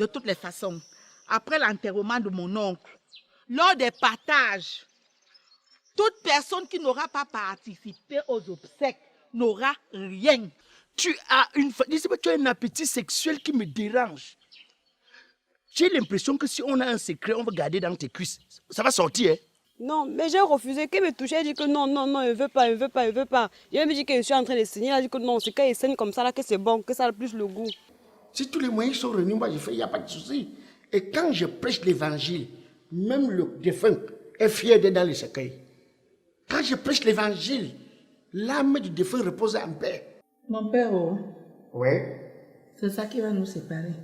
De toutes les façons, après l'enterrement de mon oncle, lors des partages, toute personne qui n'aura pas participé aux obsèques n'aura rien. Tu as tu as un appétit sexuel qui me dérange. J'ai l'impression que si on a un secret, on va garder dans tes cuisses. Ça va sortir, hein? Non, mais j'ai refusé. Qu'il me touchait, il dit que non, non, non, il veut pas, il veut pas, il veut pas. Il me dit que je suis en train de saigner, il a dit que non, c'est quand il saigne comme ça, là, que c'est bon, que ça a plus le goût. Si tous les moyens sont réunis, moi je fais, il n'y a pas de souci. Et quand je prêche l'évangile, même le défunt est fier d'être dans le cercueil. Quand je prêche l'évangile, l'âme du défunt repose en paix. Mon père, oh, Oui. c'est ça qui va nous séparer.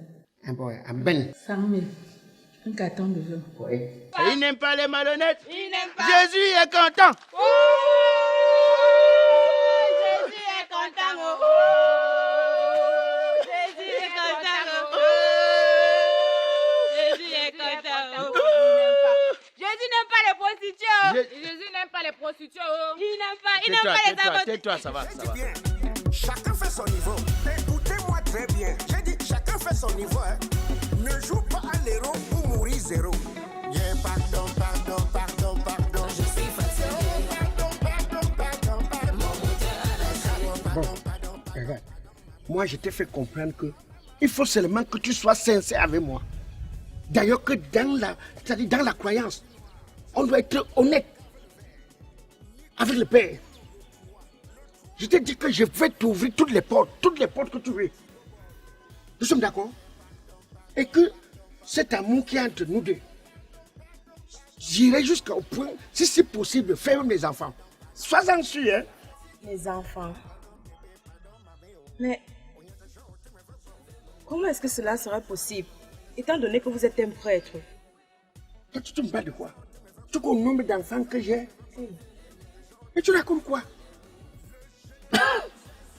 Un bon, un ben. 100 000, un carton de vin. Oui. Il n'aime pas les malhonnêtes. Il n'aime pas. Jésus est content. Oh, Jésus est content. Oh, Jésus est content. Oh, Jésus est content. Jésus n'aime pas les prostituées. Jésus n'aime pas les prostituées. Il n'aime pas les avortements. Tais-toi, ça va. Chacun fait son niveau. Écoutez-moi très bien. J'ai dit chacun fait son niveau. Hein. Ne joue pas à l'héros pour mourir zéro. Yeah, pardon. Je suis fatigué. Bon, regarde. Moi, je t'ai fait comprendre que il faut seulement que tu sois sincère avec moi. D'ailleurs, que c'est-à-dire dans la croyance, on doit être honnête avec le Père. Je t'ai dit que je vais t'ouvrir toutes les portes que tu veux. Nous sommes d'accord? Et que cet amour qui est entre nous deux, j'irai jusqu'au point, si c'est possible, faire même les enfants. Sois-en sûr, hein? Les enfants. Mais comment est-ce que cela sera possible, étant donné que vous êtes un prêtre? Toi, tu te me parles de quoi? Tu connais le nombre d'enfants que j'ai? Et tu racontes quoi?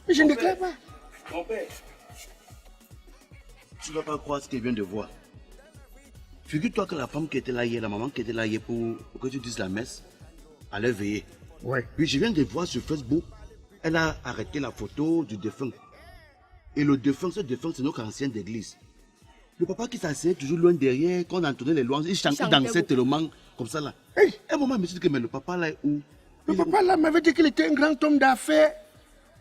Mais je ne déclare pas. Mon père, tu ne vas pas croire ce qu'elle vient de voir. Figure-toi que la femme qui était là hier, la maman qui était là hier pour que tu dises la messe, elle est veillée. Ouais. Puis je viens de voir sur Facebook, elle a arrêté la photo du défunt. Et le défunt, ce défunt, c'est notre ancien d'église. Le papa qui s'asseyait toujours loin derrière, quand on entendait les louanges, il dansait tellement comme ça là. Hey. Un moment, je me suis dit que mais le papa là est où? Le papa là m'avait dit qu'il était un grand homme d'affaires.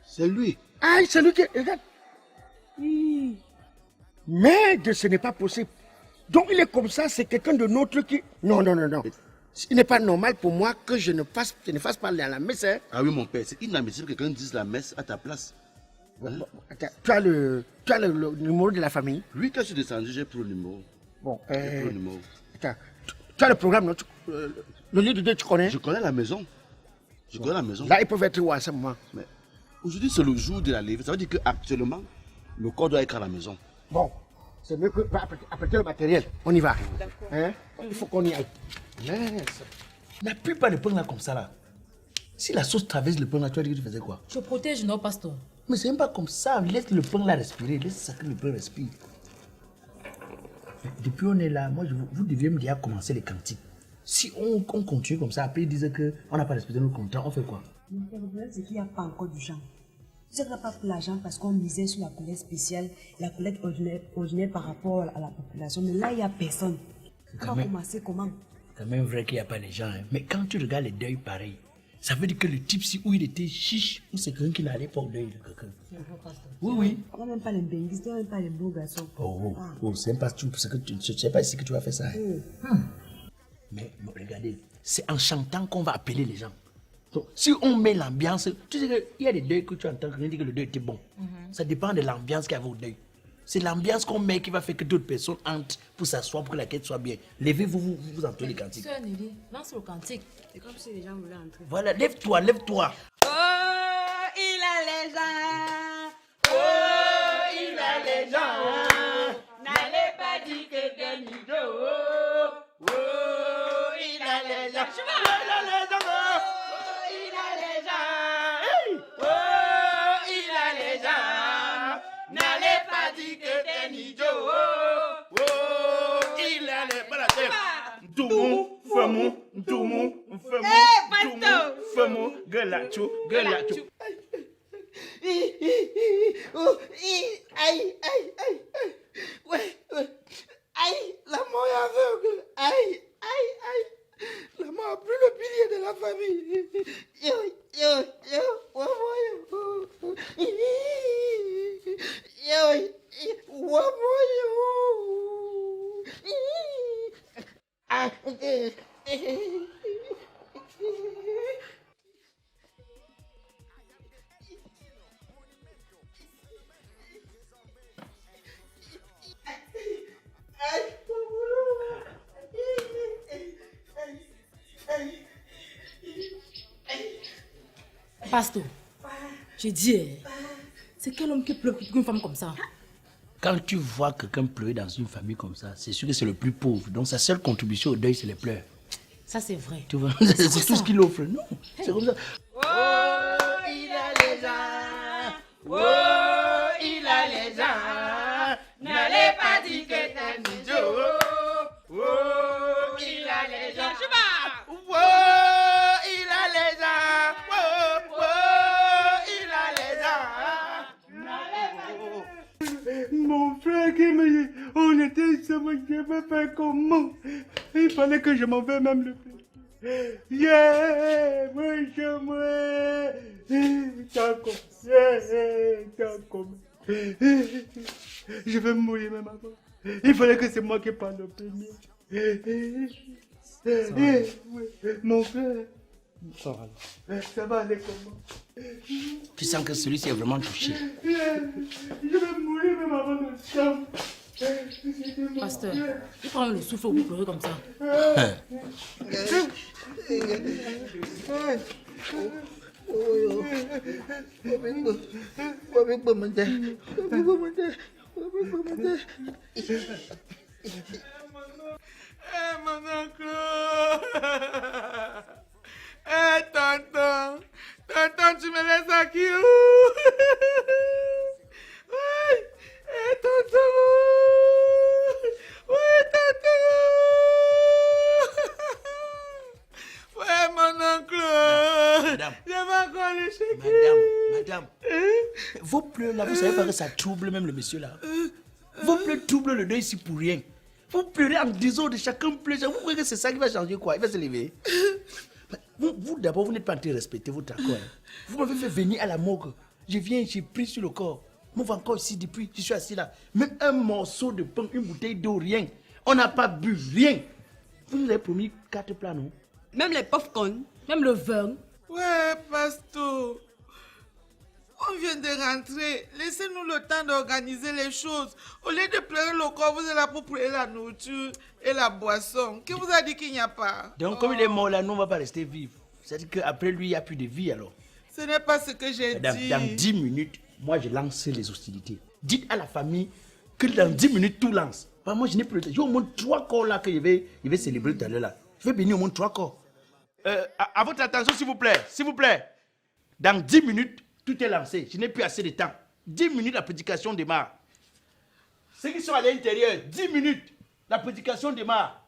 C'est lui. Ah, c'est lui qui... Regarde. Mais ce n'est pas possible. Donc il est comme ça, c'est quelqu'un de notre qui... Non. Il n'est pas normal pour moi que je ne fasse pas la messe. Hein. Ah oui, mon père, c'est inadmissible que quelqu'un dise la messe à ta place. Bon, attends, tu as le numéro de la famille? Lui, quand je suis descendu, j'ai pris le numéro. Bon, J'ai pris le numéro. attends, tu as le programme, non? Le lieu de Dieu, tu connais? Je connais la maison. Je connais la maison. Là, ils peuvent être où à ce moment? Mais aujourd'hui, c'est le jour de la levée. Ça veut dire qu'actuellement, le corps doit être à la maison. Bon, c'est mieux que apprêter le matériel. On y va. Hein? Il faut qu'on y aille. N'appuie pas le pain là comme ça là. Si la sauce traverse le pain là, tu vas dire que tu faisais quoi? Je protège nos pasteurs. Mais c'est même pas comme ça. Laisse le pain là respirer. Laisse ça que le pain respire. Depuis on est là, moi vous deviez me dire à commencer les cantiques. Si on continue comme ça, après ils disent qu'on n'a pas respecté nos contrats, on fait quoi? Le problème, c'est qu'il n'y a pas encore d'argent. Tu n'as pas pris l'argent parce qu'on misait sur la collecte spéciale, la collecte ordinaire par rapport à la population. Mais là, il n'y a personne. On va commencer comment? C'est quand même vrai qu'il n'y a pas les gens. Hein. Mais quand tu regardes les deuils pareils, ça veut dire que le type, si où il était chiche, ou c'est quelqu'un qui n'allait pas au deuil de quelqu'un. Oui. On n'a même pas les bénéfices, on n'a même pas les beaux garçons. C'est même pas tout, parce que tu ne sais pas ici que tu vas faire ça. Hein. Mais regardez, c'est en chantant qu'on va appeler les gens. Donc, si on met l'ambiance, tu sais qu'il y a des deuils que tu entends, quelqu'un dit que le deuil était bon. Ça dépend de l'ambiance qu'il y avait au deuil. C'est l'ambiance qu'on met qui va faire que d'autres personnes entrent pour s'asseoir, pour que la quête soit bien. Levez-vous, vous entendez les cantiques. Sœur Nelly, lance le cantique. C'est comme si les gens voulaient entrer. Voilà, lève-toi. Oh, il a les gens. Oh, il a les gens. N'allez pas dire que des nidos. Oh, il a les gens. Il a les gens. Oh, il a les gens. Oh, il a les gens. N'allez pas dire que des nidos. Oh, il a les gens. Doumou, Femo, Galacho. Aïe. Ouais. Aïe, la mort est aveugle. Aïe, aïe, aïe. La mort a pris le pilier de la famille. Yo, yo, yo, waouh, yo. Yo, waouh, yo. Ah, Pasteur, j'ai dit, c'est quel homme qui pleure pour une femme comme ça? Quand tu vois quelqu'un pleurer dans une famille comme ça, c'est sûr que c'est le plus pauvre. Donc sa seule contribution au deuil, c'est les pleurs. Ça, c'est vrai. Tu vois, c'est tout ce qu'il offre. Non, c'est comme ça. Oh, il a les gens. Oh, il a les gens. N'allez pas dire que t'es un idiot. Oh, il a les gens. Oh, il a les gens. Oh, il a les gens. N'allez pas dire. Mon frère qui me dit, on était ensemble, je vais faire comment? Il fallait que je m'en vais même le plus. Yeah, moi, d'accord, d'accord. Je vais mourir même avant. Il fallait que c'est moi qui parle le premier. Mon frère, ça va aller comment? Tu sens que celui-ci est vraiment touché. Je vais mourir même avant le champ. Pasteur, il prend le souffle pour pleurer comme ça. Mon oncle. Tonton. Tonton, tu me laisses à qui? Oui, tonton. Oui, tonton. Ouais, mon oncle. Madame. Je vais encore les chéquer. Madame. Vos pleurs là, vous savez pas que ça trouble même le monsieur là. Vos pleurs troublent le deuil ici pour rien. Vous pleurez en désordre, chacun pleure. Vous croyez que c'est ça qui va changer quoi? Il va se lever. Vous d'abord, vous n'êtes pas en train de respecter votre accord. Vous m'avez fait venir à la morgue. Je viens, j'ai pris sur le corps. Moi, encore ici depuis, je suis assis là. Même un morceau de pain, une bouteille d'eau, rien. On n'a pas bu, rien. Vous nous avez promis 4 plats, non? Même les popcorn. Même le vin. Ouais, pasteur. On vient de rentrer. Laissez-nous le temps d'organiser les choses. Au lieu de pleurer le corps, vous êtes là pour pleurer la nourriture et la boisson. Qui vous a dit qu'il n'y a pas? Donc, comme il est mort là, nous, on ne va pas rester vivre. C'est-à-dire qu'après lui, il n'y a plus de vie alors. Ce n'est pas ce que j'ai dit. Dans 10 minutes, moi, je lance les hostilités. Dites à la famille que dans 10 minutes, tout lance. Enfin, moi, je n'ai plus le temps. J'ai au moins 3 corps là que je vais célébrer tout à l'heure là. Je vais bénir au moins 3 corps. À votre attention, s'il vous plaît. S'il vous plaît. Dans 10 minutes, tout est lancé. Je n'ai plus assez de temps. 10 minutes, la prédication démarre. Ceux qui sont à l'intérieur, 10 minutes, la prédication démarre.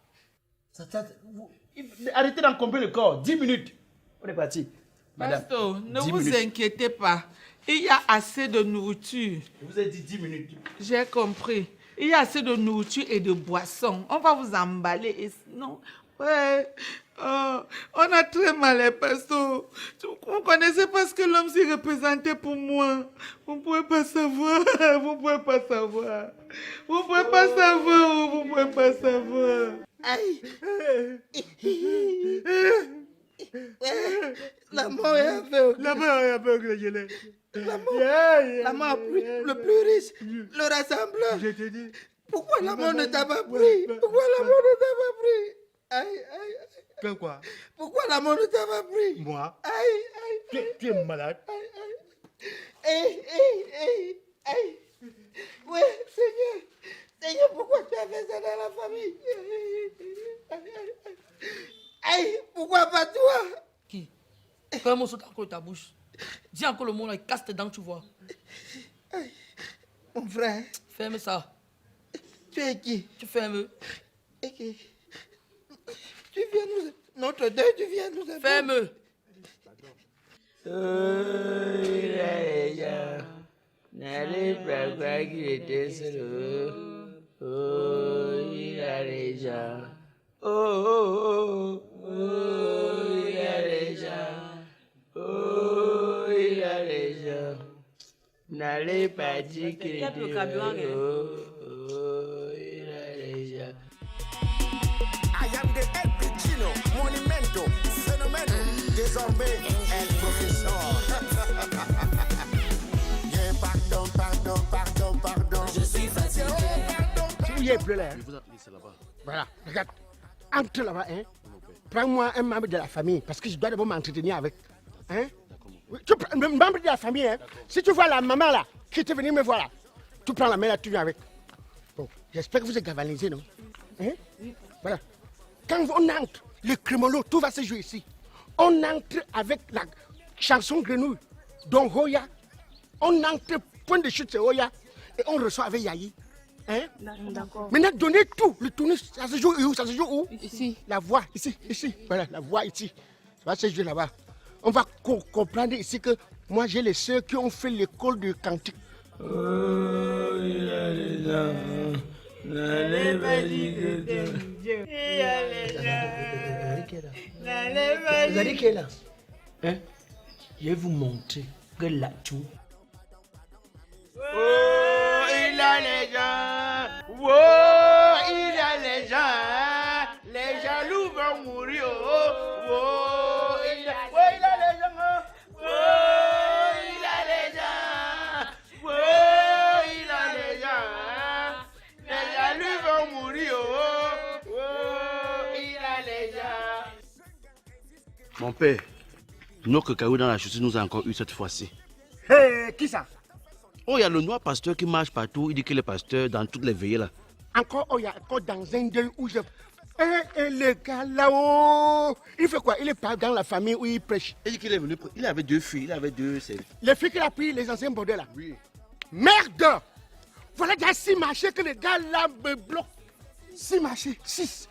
Arrêtez d'encombrer le corps. 10 minutes. On est parti. Madame, Pasteur, ne 10 vous minutes. inquiétez pas. Il y a assez de nourriture. Je vous ai dit 10 minutes. J'ai compris. Il y a assez de nourriture et de boissons. On va vous emballer et sinon... Ouais. Oh, on a très mal, hein, pasteur. Vous connaissez pas ce que l'homme s'y représentait pour moi. Vous ne pouvez pas savoir. Vous ne pouvez pas savoir. Vous ne pouvez pas savoir. Vous ne pouvez pas savoir. Aïe. La mort est aveugle. La mort est aveugle, je l'ai. La mort a pris le plus riche, le rassembleur. Je te dis. Pourquoi la mort ne t'a pas pris? Pourquoi la mort ne t'a pas pris? Aïe, aïe, aïe. Que quoi? Pourquoi la mort ne t'a pas pris? Moi? Aïe, aïe. Tu es malade? Aïe, aïe. Aïe. Ouais, Seigneur. Seigneur, pourquoi tu as fait ça dans la famille? Aïe, pourquoi pas toi? Qui? Fais un morceau encore de ta bouche. Dis encore le mot là, casse tes dents, tu vois. Aïe, mon frère. Ferme ça. Tu es qui? Tu fermes. Et qui? Tu viens nous... Notre deuil, tu viens nous... Ferme. N'allez pas croire qu'il était seul. Oh, il a les gens. Oh, oh, oh, oh, il a les gens. Oh, il a les gens. N'allez pas dire que Tape le carburant, hein. oh, il a les gens. I am the El Piccino, monumento, fenomeno, désormais El Professeur. Yeah, pardon, pardon, pardon, pardon. Je suis fatigué. Si vous y êtes plus là, hein. Je vous appelle, c'est là-bas. Voilà, regarde. Entre là-bas, hein. Prends-moi un membre de la famille parce que je dois d'abord m'entretenir avec. Hein? Oui, tu prends un membre de la famille, hein. Si tu vois la maman là, qui était venue me voir là, tu prends la main là, tu viens avec. Bon, j'espère que vous êtes galvanisés, non? Hein? Voilà. Quand on entre, le crémolo, tout va se jouer ici. On entre avec la chanson grenouille, donc Hoya. On entre, point de chute c'est Hoya, et on reçoit avec Yahi. Hein? D'accord. Maintenant, donnez tout. Le tournoi, ça se joue où? Ça se joue où? Ici. La voix, ici, ici. Voilà, la voix ici. Ça va se jouer là-bas. On va comprendre ici que moi, j'ai les sœurs qui ont fait l'école de cantique. Oh, il a les gens. N'allez pas dire que Il y a les gens. N'allez Vous pas avez dire. dit qu'elle est là? Hein? Je vais vous montrer que là-tout. Oh, il a les gens. Oh, il a les gens. Les jaloux vont mourir. Oh, oh, il a les gens. Oh, il a les gens. Oh, il a les gens. Les jaloux vont mourir. Oh, oh, il a les gens. Mon père, notre caillou dans la chaussure nous a encore eu cette fois-ci. Hé, qui ça? Oh, il y a le noir pasteur qui marche partout. Il dit qu'il est pasteur dans toutes les veillées là. Encore, oh, il y a encore dans un deuil où je... le gars là-haut, il fait quoi? Il est pas dans la famille où il prêche. Il dit qu'il est venu. Il avait 2 filles, il avait 2 sœurs. Les filles qu'il a pris, les anciens bordels là. Oui. Merde! Voilà déjà 6 marchés que le gars là me bloque. 6 marchés, 6.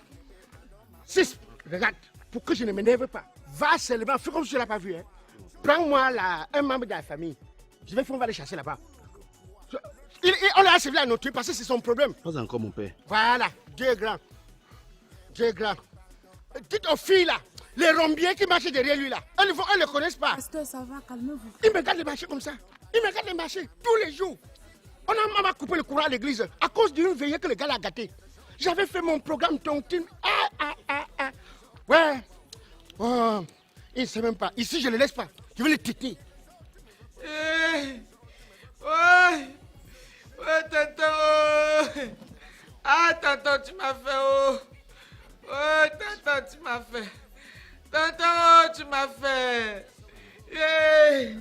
6. Regarde, pour que je ne m'énerve pas, va seulement, fais comme si tu ne l'as pas vu. Hein. Prends-moi là, un membre de la famille. Je vais faire, on va les chasser là-bas. On l'a servi à notre parce que c'est son problème. Pas encore, mon père. Voilà, Dieu est grand. Dieu est grand. Dites aux filles là, les rombiers qui marchent derrière lui là, elles ne le connaissent pas. Pasteur, ça va, calmez-vous. Il me regarde les marcher comme ça. Il me regarde les marcher tous les jours. On a même coupé le courant à l'église à cause d'une veillée que le gars l'a gâté. J'avais fait mon programme tontine. Ouais. Oh, il ne sait même pas. Ici, je ne le laisse pas. Je vais le têter. Ouais, tonton. Ah, tonton, tu m'as fait. Oh, tonton, tu m'as fait. Tonton, tu m'as fait. Yeah.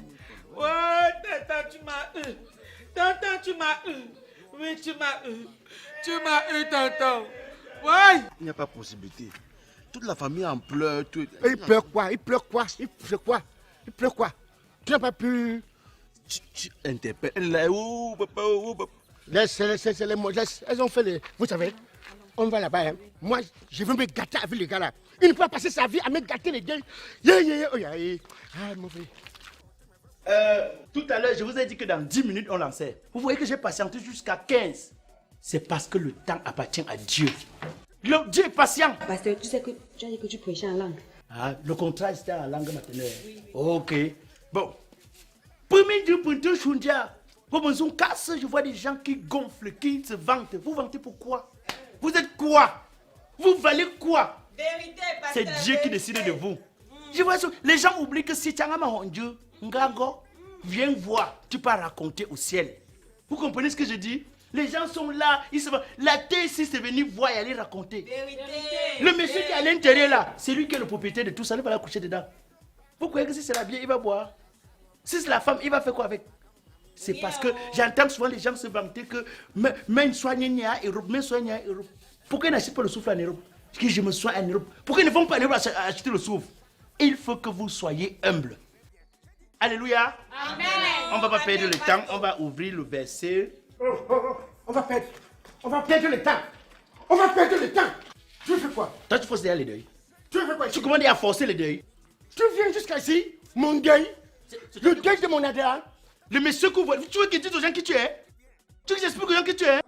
Oh, tonton, tu m'as eu. Tonton, tu m'as eu. Oui, tu m'as eu. Tu m'as eu, tonton. Ouais. Il n'y a pas possibilité. Toute la famille en pleure. Tout... Il pleure quoi? Il pleure quoi? Il pleure quoi? Il pleure quoi? Tu n'as pas pu... Tu interpelles. Elle est où, papa, où, papa? Laisse les mots. Laisse. Elles ont fait les... Vous savez, on va là-bas. Hein. Moi, je veux me gâter avec les gars là. Il ne peut pas passer sa vie à me gâter les gars. Ah, mauvais. Tout à l'heure, je vous ai dit que dans 10 minutes, on lançait. Vous voyez que j'ai patienté jusqu'à 15. C'est parce que le temps appartient à Dieu. Le Dieu est patient. Pasteur, tu sais que tu as dit que tu prêchais en langue. Ah, le contrat, c'était en langue maternelle. Oui. Ok. Bon. Premier Dieu pour deux Shundia. Vous casse, je vois des gens qui gonflent, qui se vantent. Vous vantez pourquoi? Vous êtes quoi? Vous valez quoi? Vérité, C'est Dieu qui décide de vous. Je vois, les gens oublient que si tu as un Dieu, Ngago, viens voir, tu peux raconter au ciel. Vous comprenez ce que je dis? Les gens sont là, ils se vont. La terre ici, c'est venu voir et aller raconter. Vérité. Le monsieur qui est à l'intérieur là, c'est lui qui est le propriétaire de tout ça, il va la coucher dedans. Vous croyez que si c'est la bière, il va boire? Si c'est la femme, il va faire quoi avec? C'est parce que j'entends souvent les gens se vanter que même soigner en Europe, même soigner en Europe. Pourquoi ils n'achètent pas le souffle en Europe? Parce que je me soigne en Europe. Pourquoi ils ne vont pas en Europe acheter le souffle? Il faut que vous soyez humble. Alléluia. Amen. On ne va pas perdre le temps, on va ouvrir le verset. On va perdre le temps. On va perdre le temps. Tu fais quoi? Toi, tu forces derrière les deuils. Tu fais quoi? Tu commandes à forcer les deuils. Tu viens jusqu'à ici, mon deuil. Le deuil de mon adhérent. Le monsieur que vous voyez, tu veux qu'il dise aux gens qui tu es? Tu veux que j'explique aux gens qui tu es?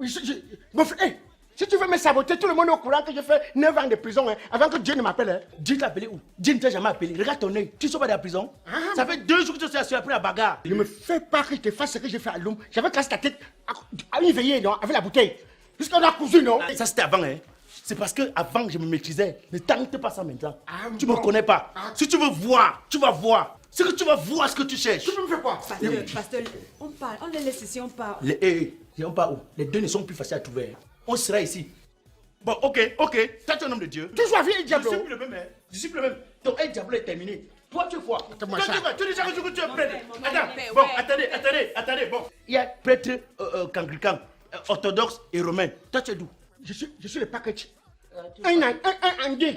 Mon frère, Si tu veux me saboter, tout le monde est au courant que j'ai fait 9 ans de prison hein, avant que Dieu ne m'appelle. Hein. Dieu t'a appelé où? Dieu ne t'a jamais appelé. Regarde ton œil. Tu ne sors pas de la prison. Ça fait 2 jours que tu es assis après la bagarre. Ne me fais pas que je te fasse ce que j'ai fait à l'homme. J'avais cassé ta tête à une veillée, non, avec la bouteille. Puisqu'on a cousu, non. Ça, c'était avant, hein. C'est parce que avant je me maîtrisais. Ne tente pas ça maintenant. Tu bon. me connais pas. Si tu veux voir, tu vas voir. C'est que tu vas voir ce que tu cherches. Tu peux me faire quoi? Pasteur, on parle, on les laisse ici, on parle. On part où? Les deux ne sont plus faciles à trouver. On sera ici. Bon, ok. Toi, tu es un homme de Dieu. Tu sois vieux, Je diable. suis plus le même, hein. Je suis plus le même. Donc, un diable est terminé. Toi, tu es quoi? Toi, Attends-moi tu ça. es quoi? Tu es déjà que tu es prêtre. mon Attends, père, bon, ouais. attendez, bon. Il y a prêtre anglican, orthodoxe et romain. Toi, tu es d'où? Je suis le package. Un andin. Un andin.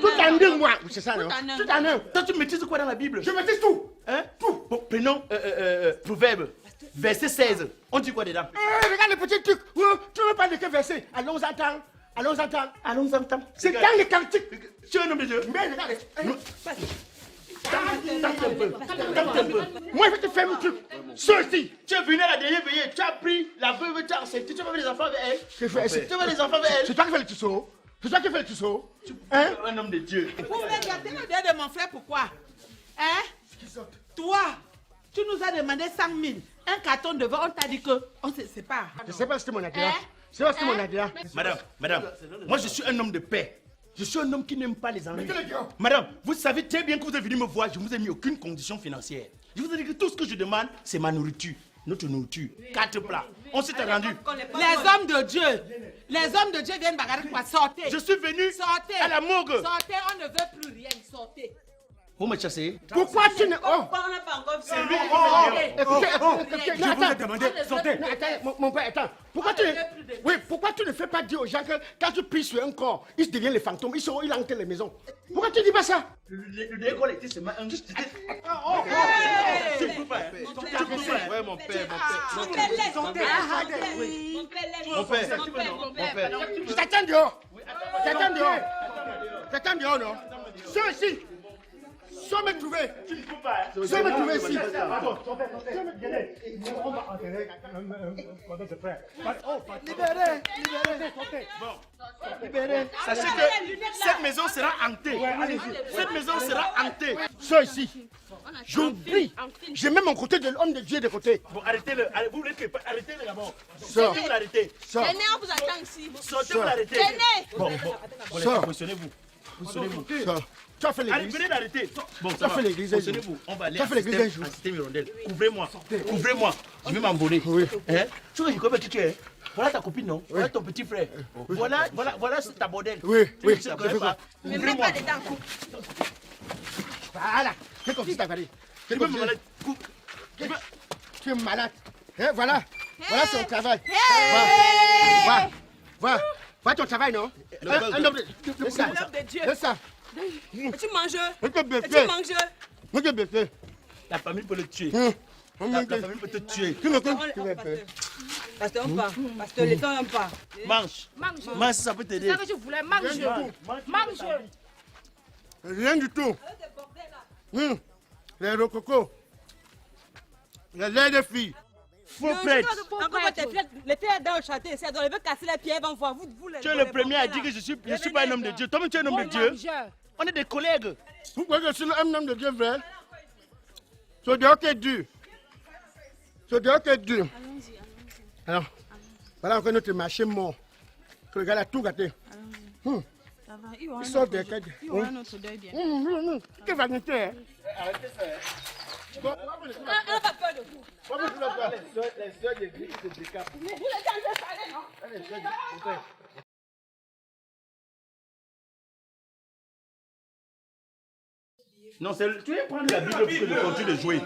Tout andin, moi. C'est ça, non? Tout andin. Toi, tu maîtrises quoi dans la Bible? Je maîtrise tout. Hein? Tout. Bon, prenons Proverbe, verset 16. On dit quoi dedans? Regarde le petit truc. Tu veux parler de quel verset? Allons-en-temps. Allons-en-temps. C'est dans les cantiques. Tu es un homme de Dieu. Mais regarde. Tente un peu. Moi, je vais te faire un truc. Ceci. Tu es venu à la dernière veillée, tu as pris la veuve, tu as accepté, tu vas faire les enfants avec elle. Je fais- Tu vas faire les enfants avec elle. C'est toi qui fais le tuto. C'est toi qui fais le tuto. Hein? Un homme de Dieu. Vous voulez gâter le deuil de mon frère, pourquoi? Hein? Toi, tu nous as demandé 100 000. Un carton de vin, on t'a dit que on se sépare. Je sais pas si c'est mon agréa. C'est pas si c'est mon agréa. Madame, moi je suis un homme de paix. Je suis un homme qui n'aime pas les ennuis. Mais quel est Madame, vous savez très bien que vous êtes venu me voir, je ne vous ai mis aucune condition financière. Je vous ai dit que tout ce que je demande, c'est ma nourriture. Notre nourriture. 4 plats. On s'est rendu. Les hommes de Dieu viennent bagarrer quoi? Sortez. Je suis venu Sortez. à la morgue. Sortez, on ne veut plus rien. Sortez. Vous me chassez. Pourquoi tu ne. Oh! On n'a pas encore fait. Écoutez, Je vous ai demandé, sortez. Non, attends, mon père, attends. Pourquoi tu ne fais pas dire aux gens que quand tu pries sur un corps, ils deviennent les fantômes, ils hantent les maisons? Pourquoi tu dis pas ça? Le décolle était seulement un. Tu peux pas. Ouais, mon père. Je t'attends dehors. J'attends dehors, non? Ceux ici. Sans me trouver. Sans me trouver ici. Sachez que cette maison sera hantée. Cette maison sera hantée. Ceux ici. J'oublie. J'ai même mon côté de l'homme de Dieu de côté. Bon, arrêtez-le. Vous voulez que. Arrêtez-le d'abord. Sors. Sortez, vous l'arrêtez. Sors. on vous attend ici. Sortez, vous l'arrêtez. Bon, les Sors. gars, positionnez-vous. Positionnez-vous. Sors. Tu as fait Allez, l'église. venez l'arrêter. Bon, Tu ça as va. fait l'église un jour. Positionnez-vous. On va aller Tu as fait l'église un jour. à Système Hirondelle. Couvrez-moi. Couvrez-moi. Je vais m'envoler. Oui. Hein? Tu vois, je connais qui tu es. Voilà ta copine, non? Voilà ton petit frère. Voilà ta bordel. Oui, Tu oui. ne sais pas. Couvrez-moi. Voilà. C'est comme si tu avais dit. Tu veux me malade? Tu es malade. Hein, voilà. Voilà son travail. Voilà ton travail, non? Un homme de ça. C'est ça. Tu manges. Tu manges. La famille peut le tuer. La famille peut te tuer. Pasteur, on part. Pasteur, le temps, on part. Mange. Mange, ça peut t'aider. C'est ça que je voulais. Mange. Mange. Rien du tout. Les rococo. Les laits de filles. Faux prêtre. Encore les filles dans le château, elles veulent casser les pieds, elles vont voir. Tu es le premier à dire que je suis pas un homme de Dieu. Toi-même, tu es un homme de Dieu. On est des collègues. Pourquoi je suis un homme de Dieu vrai? C'est dehors qui est dur. C'est dehors qui est dur. Alors, voilà encore notre marché mort. Que le gars a tout gâté. Il sort des quêtes. Quelle vanité, hein? Arrêtez ça. On n'a pas peur de vous. Les soeurs d'église se décapent. Vous les avez parlé, non? Non, tu viens prendre la Bible pour que je continue de jouer.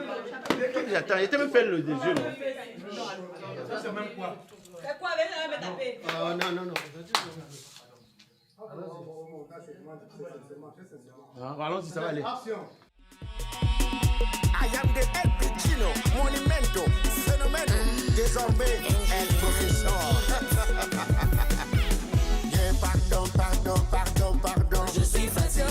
J'attends, il était même fait les yeux, non? C'est quoi avec ça, me taper? Non. Allons-y, ça va aller. I am the El Piccino, monumento, fenomeno, désormais El Professeur. Yeah, pardon. Je suis fatigué.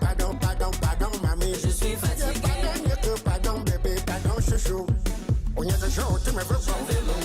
Pardon. Pardon, mamie. Je suis fatigué. Pardon, bébé, pardon, chouchou. On y a des gens, tu me veux pas.